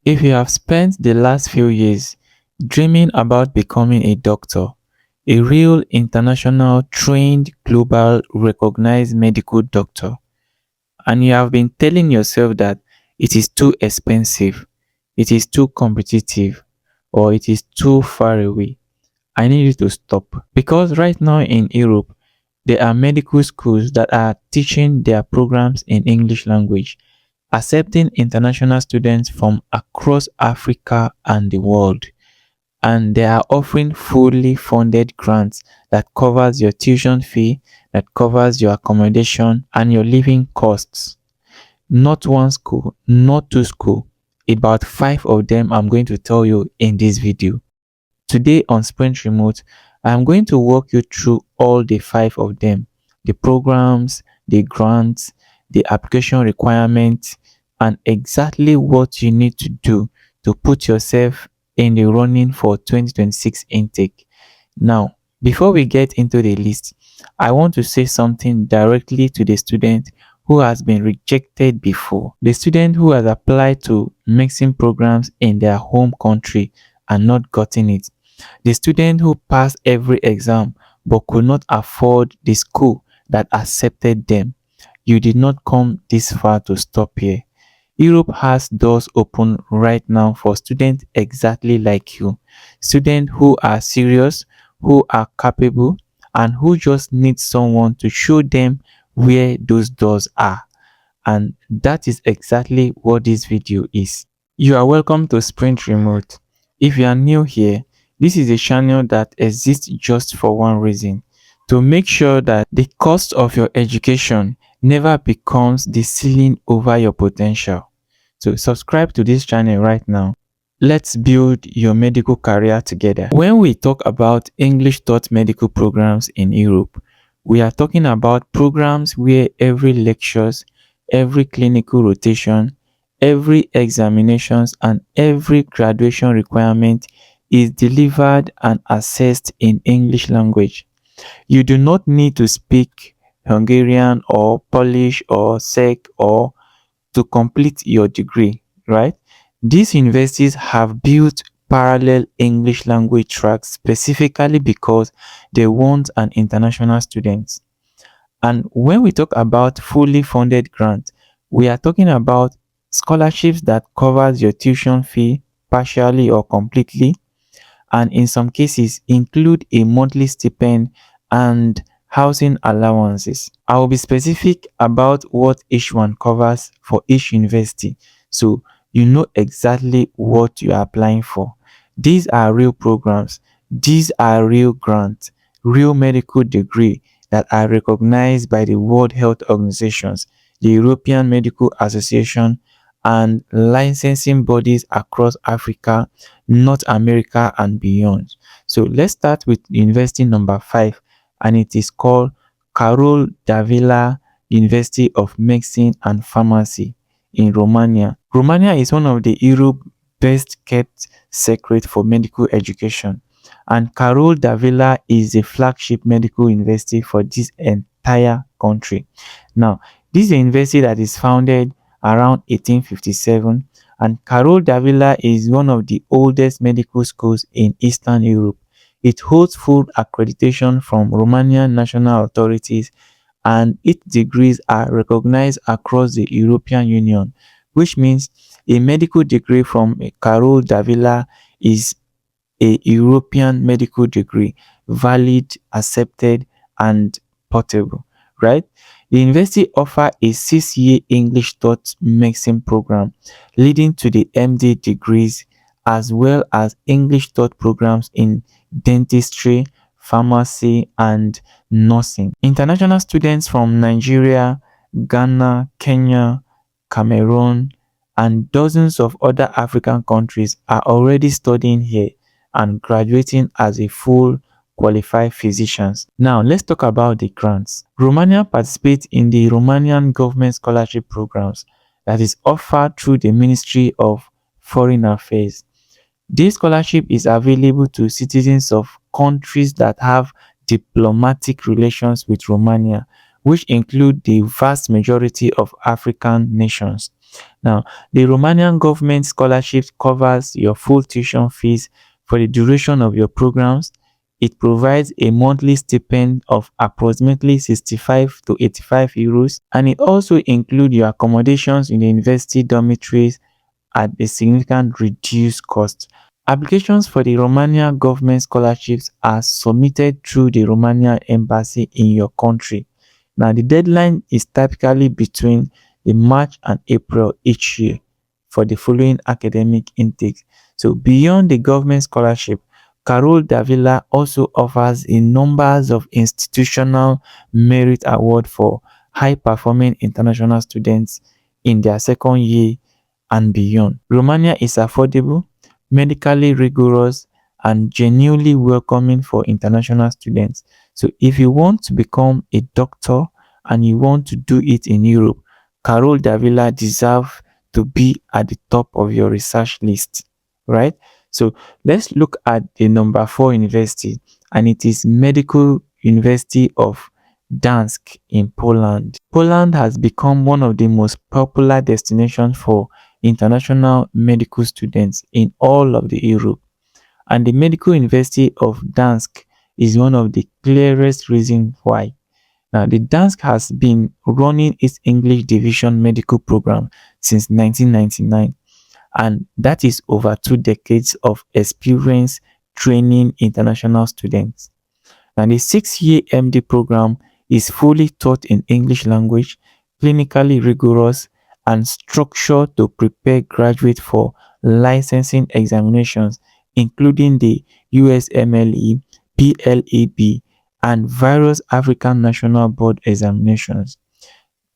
If you have spent the last few years dreaming about becoming a doctor, a real international trained global recognized medical doctor, and you have been telling yourself that it is too expensive, it is too competitive, or it is too far away, I need you to stop. Because right now in Europe, there are medical schools that are teaching their programs in English language, accepting international students from across Africa and the world. And they are offering fully funded grants that covers your tuition fee, that covers your accommodation and your living costs. Not one school, not two school, about five of them I'm going to tell you in this video. Today on Sprint Remote, I'm going to walk you through all the five of them, the programs, the grants, the application requirements, and exactly what you need to do to put yourself in the running for 2026 intake. Now, before we get into the list, I want to say something directly to the student who has been rejected before. The student who has applied to medicine programs in their home country and not gotten it. The student who passed every exam but could not afford the school that accepted them. You did not come this far to stop here. Europe has doors open right now for students exactly like you. Students who are serious, who are capable, and who just need someone to show them where those doors are. And that is exactly what this video is. You are welcome to Sprint Remote. If you are new here, this is a channel that exists just for one reason, to make sure that the cost of your education never becomes the ceiling over your potential. So subscribe to this channel right now. Let's build your medical career together. When we talk about English taught medical programs in Europe, we are talking about programs where every lectures, every clinical rotation, every examinations and every graduation requirement is delivered and assessed in English language. You do not need to speak Hungarian or Polish or Czech or to complete your degree, right? These universities have built parallel English language tracks specifically because they want an international students. And when we talk about fully funded grants, we are talking about scholarships that covers your tuition fee partially or completely, and in some cases include a monthly stipend and housing allowances. I will be specific about what each one covers for each university, so you know exactly what you are applying for. These are real programs, these are real grants, real medical degree that are recognized by the World Health Organizations, the European Medical Association, and licensing bodies across Africa, North America, and beyond. So let's start with university number 5, and it is called Carol Davila University of Medicine and Pharmacy in Romania. Romania is one of the Europe's best kept secret for medical education, and Carol Davila is the flagship medical university for this entire country. Now, this is a university that is founded around 1857, and Carol Davila is one of the oldest medical schools in Eastern Europe. It holds full accreditation from Romanian national authorities, and its degrees are recognized across the European Union, which means a medical degree from Carol Davila is a European medical degree, valid, accepted, and portable, right? The university offers a 6-year English taught medicine program leading to the MD degrees, as well as English taught programs in dentistry, pharmacy, and nursing. International students from Nigeria, Ghana, Kenya, Cameroon, and dozens of other African countries are already studying here and graduating as a full qualified physicians. Now, let's talk about the grants. Romania participates in the Romanian government scholarship programs that is offered through the Ministry of Foreign Affairs. This scholarship is available to citizens of countries that have diplomatic relations with Romania, which include the vast majority of African nations. Now, the Romanian government scholarship covers your full tuition fees for the duration of your programs. It provides a monthly stipend of approximately 65 to 85 euros, and it also includes your accommodations in the university dormitories at a significant reduced cost. Applications for the Romania government scholarships are submitted through the Romania embassy in your country. Now, the deadline is typically between the March and April each year for the following academic intakes. So, beyond the government scholarship, Carol Davila also offers a numbers of institutional merit award for high-performing international students in their second year and beyond. Romania is affordable, medically rigorous, and genuinely welcoming for international students. So if you want to become a doctor and you want to do it in Europe, Carol Davila deserves to be at the top of your research list, right? So let's look at the number 4 university, and it is Medical University of Gdańsk in Poland. Poland has become one of the most popular destinations for international medical students in all of the Europe, and the Medical University of Gdańsk is one of the clearest reasons why. Now, the Gdańsk has been running its English division medical program since 1999, and that is over 2 decades of experience training international students. And the 6-year MD program is fully taught in English language, clinically rigorous, and structured to prepare graduates for licensing examinations, including the USMLE, PLAB, and various African National Board examinations.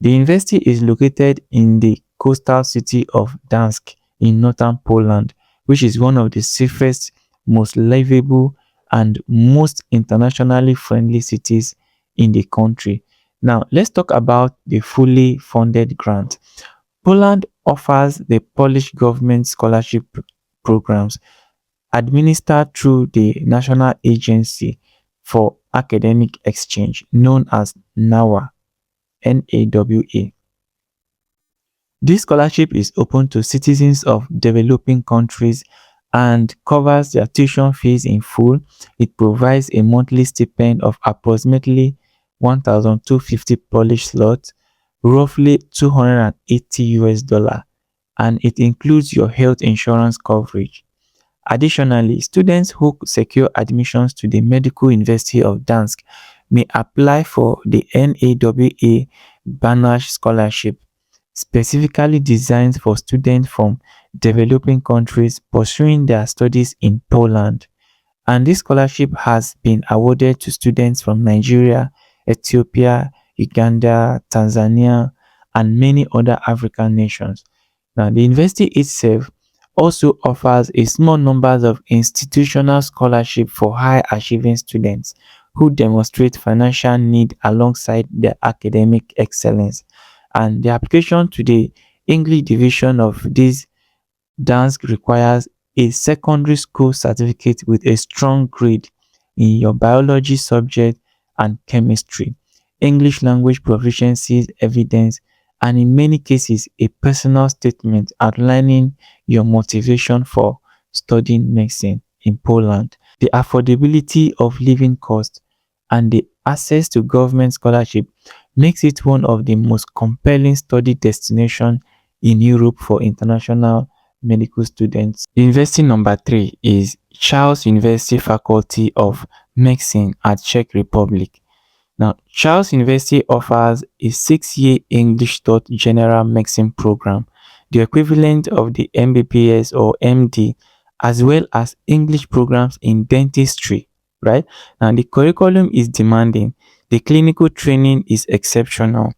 The university is located in the coastal city of Gdańsk in northern Poland, which is one of the safest, most livable, and most internationally friendly cities in the country. Now, let's talk about the fully funded grant. Poland offers the Polish government scholarship programs administered through the National Agency for Academic Exchange, known as NAWA. NAWA. This scholarship is open to citizens of developing countries and covers their tuition fees in full. It provides a monthly stipend of approximately 1,250 Polish zloty, roughly 280 US dollar, and it includes your health insurance coverage. Additionally, students who secure admissions to the Medical University of Gdańsk may apply for the NAWA Banach Scholarship, specifically designed for students from developing countries pursuing their studies in Poland. And this scholarship has been awarded to students from Nigeria, Ethiopia, Uganda, Tanzania, and many other African nations. Now, the university itself also offers a small number of institutional scholarship for high achieving students who demonstrate financial need alongside their academic excellence. And the application to the English division of this Dansk requires a secondary school certificate with a strong grade in your biology subject and chemistry, English language proficiency evidence, and in many cases, a personal statement outlining your motivation for studying medicine in Poland. The affordability of living costs and the access to government scholarship makes it one of the most compelling study destinations in Europe for international medical students. University number 3 is Charles University Faculty of Medicine at Czech Republic. Now, Charles University offers a 6-year English taught general medicine program, the equivalent of the MBBS or MD, as well as English programs in dentistry, right? Now, the curriculum is demanding, the clinical training is exceptional,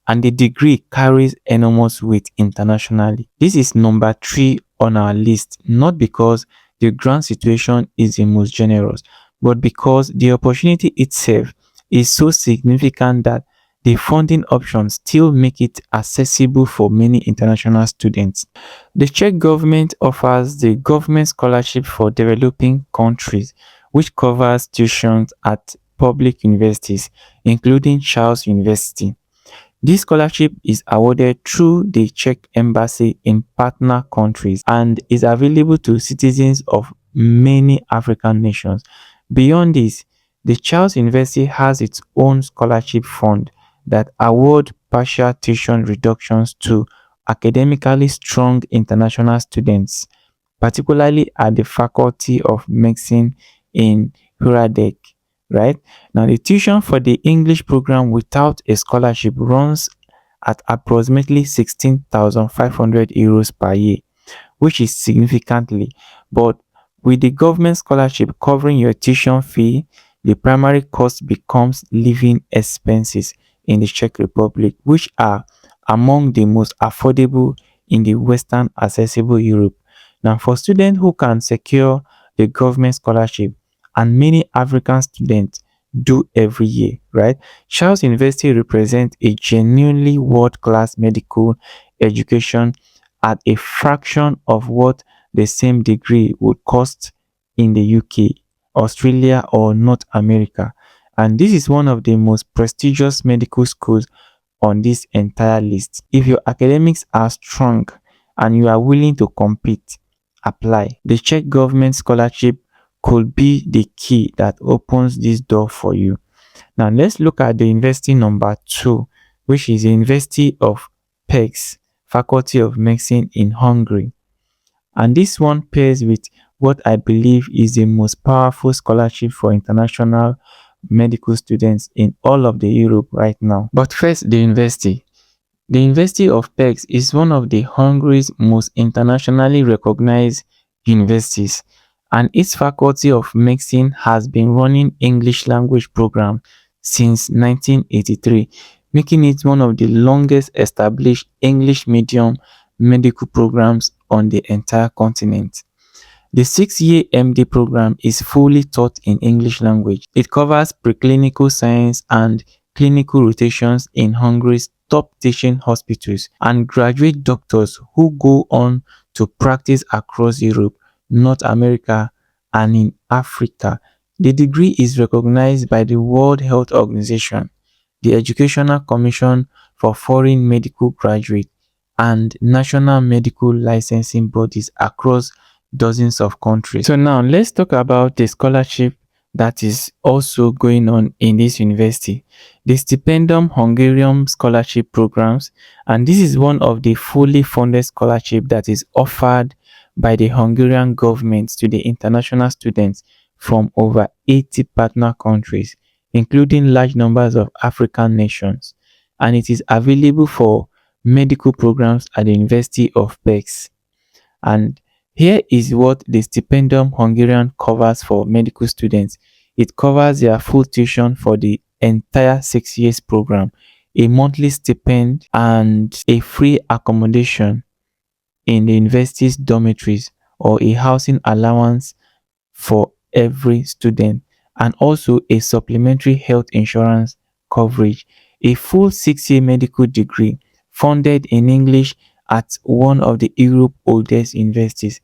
and the degree carries enormous weight internationally. This is number 3 on our list, not because the grant situation is the most generous, but because the opportunity itself is so significant that the funding options still make it accessible for many international students. The Czech government offers the government scholarship for developing countries, which covers tuition at public universities, including Charles University. This scholarship is awarded through the Czech embassy in partner countries and is available to citizens of many African nations. Beyond this, the Charles University has its own scholarship fund that award partial tuition reductions to academically strong international students, particularly at the Faculty of Medicine in Huradek, right? Now, the tuition for the English program without a scholarship runs at approximately 16,500 euros per year, which is significantly, but with the government scholarship covering your tuition fee, the primary cost becomes living expenses in the Czech Republic, which are among the most affordable in the Western accessible Europe. Now, for students who can secure the government scholarship, and many African students do every year, right? Charles University represents a genuinely world-class medical education at a fraction of what the same degree would cost in the UK, Australia, or North America. And this is one of the most prestigious medical schools on this entire list. If your academics are strong and you are willing to compete, apply. The Czech government scholarship could be the key that opens this door for you. Now let's look at the university number 2, which is the University of Pécs, Faculty of Medicine in Hungary. And this one pairs with what I believe is the most powerful scholarship for international medical students in all of the Europe right now. But first, the university. The University of Pécs is one of the Hungary's most internationally recognized universities, and its Faculty of Medicine has been running English language programs since 1983, making it one of the longest established English medium medical programs on the entire continent. The 6-year MD program is fully taught in English language. It covers preclinical science and clinical rotations in Hungary's top teaching hospitals and graduate doctors who go on to practice across Europe, North America, and in Africa. The degree is recognized by the World Health Organization, the Educational Commission for Foreign Medical Graduates, and national medical licensing bodies across dozens of countries. So now let's talk about the scholarship that is also going on in this university, the Stipendium Hungarium Scholarship Programs, and this is one of the fully funded scholarship that is offered by the Hungarian government to the international students from over 80 partner countries, including large numbers of African nations, and it is available for medical programs at the University of Pécs. And here is what the Stipendium Hungarian covers for medical students. It covers their full tuition for the entire 6 years program, a monthly stipend, and a free accommodation in the university's dormitories or a housing allowance for every student, and also a supplementary health insurance coverage, a full 6-year medical degree funded in English at one of the Europe's oldest universities.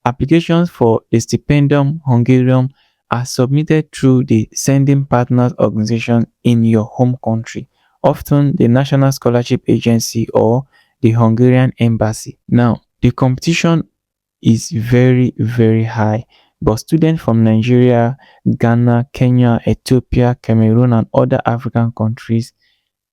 Applications for the Stipendium Hungarium are submitted through the sending partners organization in your home country, often the National Scholarship Agency or the Hungarian Embassy. Now, the competition is very, very high, but students from Nigeria, Ghana, Kenya, Ethiopia, Cameroon, and other African countries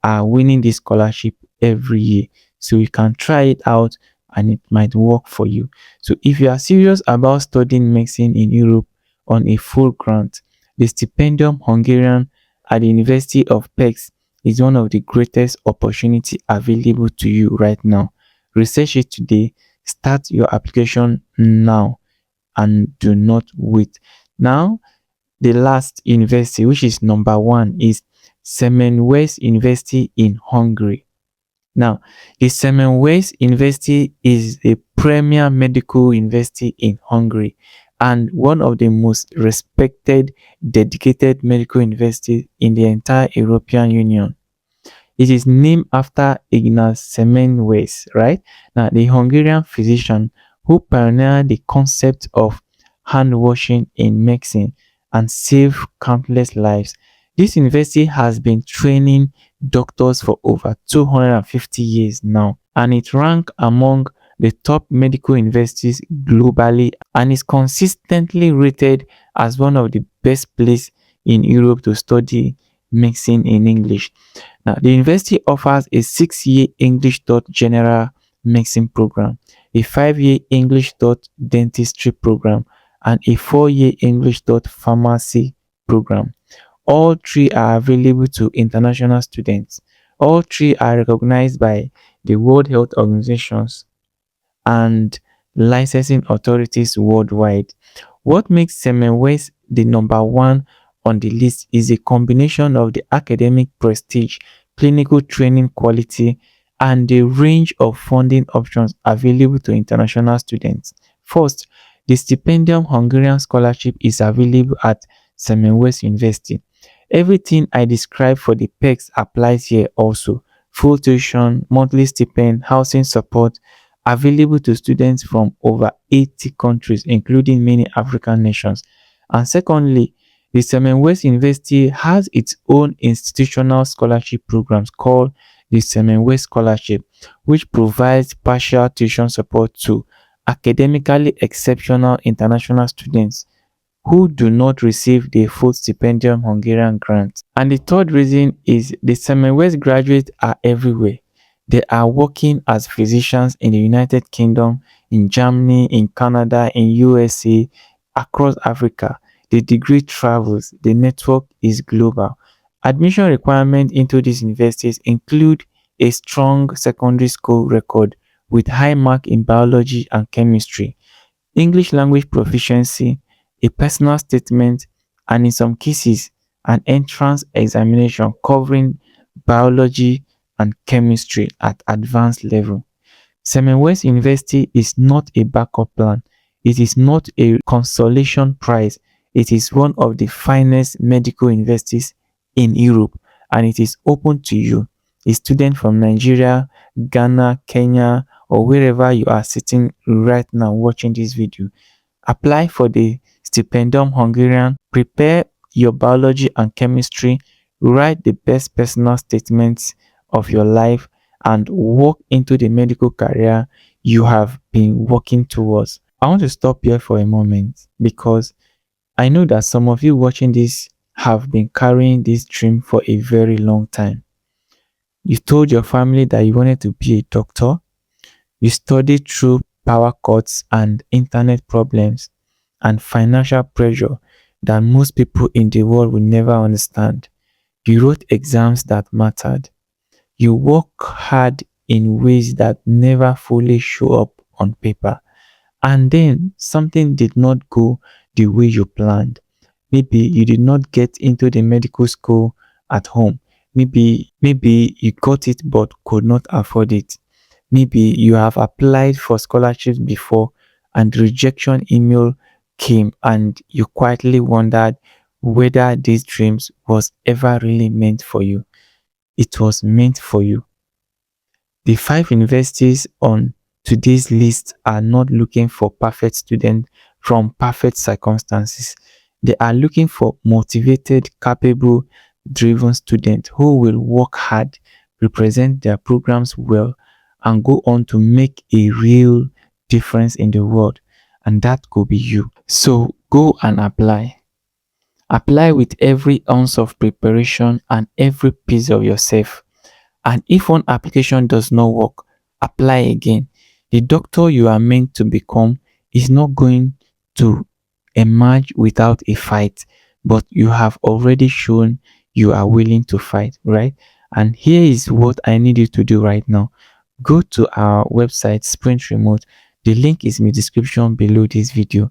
are winning this scholarship every year. So you can try it out and it might work for you. So if you are serious about studying medicine in Europe on a full grant, the Stipendium Hungarian at the University of Pécs is one of the greatest opportunity available to you right now. Research it today, start your application now, and do not wait. Now, the last university, which is number 1, is Semmelweis University in Hungary. Now, the Semmelweis University is a premier medical university in Hungary and one of the most respected, dedicated medical universities in the entire European Union. It is named after Ignaz Semmelweis, right? Now, the Hungarian physician who pioneered the concept of hand washing in medicine and saved countless lives. This university has been training doctors for over 250 years now, and it ranks among the top medical universities globally and is consistently rated as one of the best places in Europe to study medicine in English. Now, the university offers a 6-year English general medicine program, a 5-year English dentistry program, and a 4-year English pharmacy program. All three are available to international students. All three are recognized by the World Health Organizations and licensing authorities worldwide. What makes Semmelweis the number one on the list is a combination of the academic prestige, clinical training quality, and the range of funding options available to international students. First, the Stipendium Hungarian Scholarship is available at Semmelweis University. Everything I described for the perks applies here also. Full tuition, monthly stipend, housing support, available to students from over 80 countries, including many African nations. And secondly, the Semmelweis University has its own institutional scholarship programs called the Semmelweis Scholarship, which provides partial tuition support to academically exceptional international students who do not receive the full stipendium Hungarian grant. And the third reason is the Semmelweis graduates are everywhere. They are working as physicians in the United Kingdom, in Germany, in Canada, in USA, across Africa. The degree travels, the network is global. Admission requirements into these universities include a strong secondary school record with high mark in biology and chemistry, English language proficiency, a personal statement, and in some cases, an entrance examination covering biology and chemistry at advanced level. Semmelweis University is not a backup plan. It is not a consolation prize. It is one of the finest medical universities in Europe, and it is open to you, a student from Nigeria, Ghana, Kenya, or wherever you are sitting right now watching this video. Apply for the Stipendium Hungarian, prepare your biology and chemistry, write the best personal statements of your life, and walk into the medical career you have been working towards. I want to stop here for a moment because I know that some of you watching this have been carrying this dream for a very long time. You told your family that you wanted to be a doctor. You studied through power cuts and internet problems and financial pressure that most people in the world will never understand. You wrote exams that mattered. You work hard in ways that never fully show up on paper. And then something did not go the way you planned. Maybe you did not get into the medical school at home. Maybe you got it but could not afford it. Maybe you have applied for scholarships before and rejection email came and you quietly wondered whether these dreams was ever really meant for you. It was meant for you. The 5 universities on today's list are not looking for perfect students from perfect circumstances. They are looking for motivated, capable, driven students who will work hard, represent their programs well, and go on to make a real difference in the world. And that could be you. So go and apply. Apply with every ounce of preparation and every piece of yourself. And if one application does not work, apply again. The doctor you are meant to become is not going to emerge without a fight, but you have already shown you are willing to fight, right? And here is what I need you to do right now. Go to our website, Sprint Remote. The link is in the description below this video.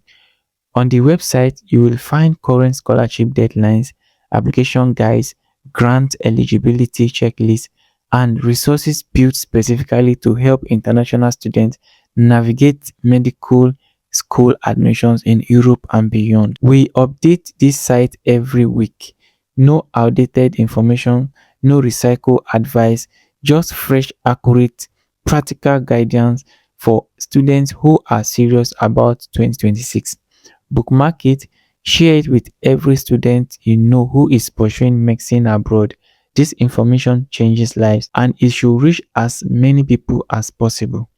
On the website, you will find current scholarship deadlines, application guides, grant eligibility checklists, and resources built specifically to help international students navigate medical school admissions in Europe and beyond. We update this site every week. No outdated information, no recycle advice, just fresh, accurate, practical guidance for students who are serious about 2026. Bookmark it, share it with every student you know who is pursuing medicine abroad. This information changes lives and it should reach as many people as possible.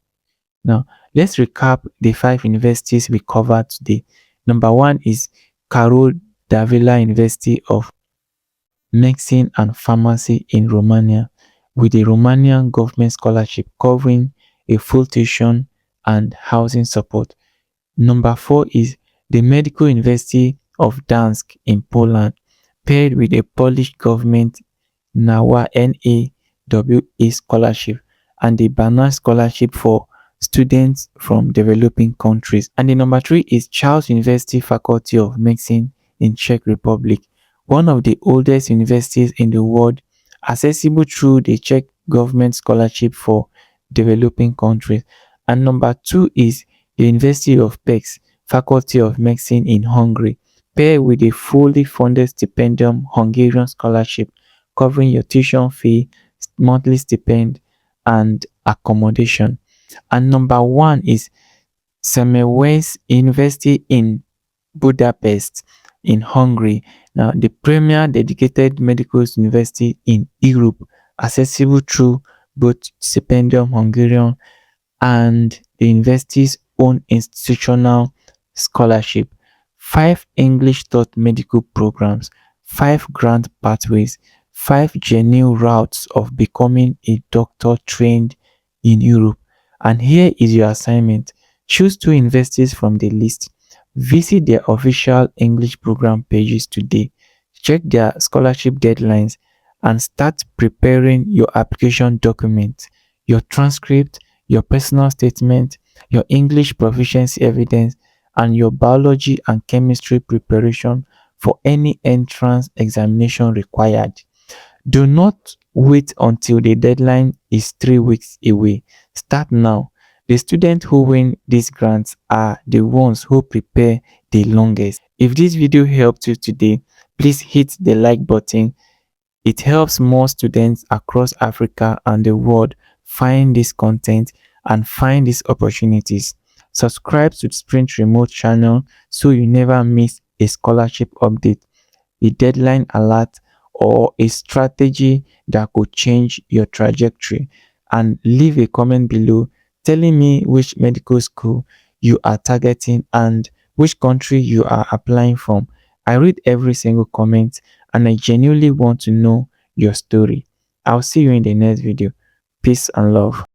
Now, let's recap the 5 universities we covered today. Number 1 is Carol Davila University of Medicine and Pharmacy in Romania, with a Romanian government scholarship covering a full tuition and housing support. Number 4 is the Medical University of Gdańsk in Poland, paired with a Polish government NAWA scholarship and the Banner scholarship for students from developing countries. And the number 3 is Charles University Faculty of Medicine in Czech Republic, one of the oldest universities in the world, accessible through the Czech government scholarship for developing countries. And number 2 is the University of Pécs Faculty of Medicine in Hungary, paired with a fully funded stipendium Hungarian scholarship covering your tuition fee, monthly stipend, and accommodation. And number 1 is Semmelweis University in Budapest in Hungary. Now, the premier dedicated medical university in Europe, accessible through both stipendium Hungarian and the university's own institutional scholarship, 5 English taught medical programs, 5 grant pathways, 5 genuine routes of becoming a doctor trained in Europe. And here is your assignment. Choose 2 universities from the list. Visit their official English program pages today. Check their scholarship deadlines and start preparing your application documents, your transcript, your personal statement, your English proficiency evidence, and your biology and chemistry preparation for any entrance examination required. Do not wait until the deadline is 3 weeks away. Start now. The students who win these grants are the ones who prepare the longest. If this video helped you today, please hit the like button. It helps more students across Africa and the world find this content and find these opportunities. Subscribe to the Sprint Remote channel so you never miss a scholarship update, a deadline alert, or a strategy that could change your trajectory. And leave a comment below telling me which medical school you are targeting and which country you are applying from. I read every single comment and I genuinely want to know your story. I'll see you in the next video. Peace and love.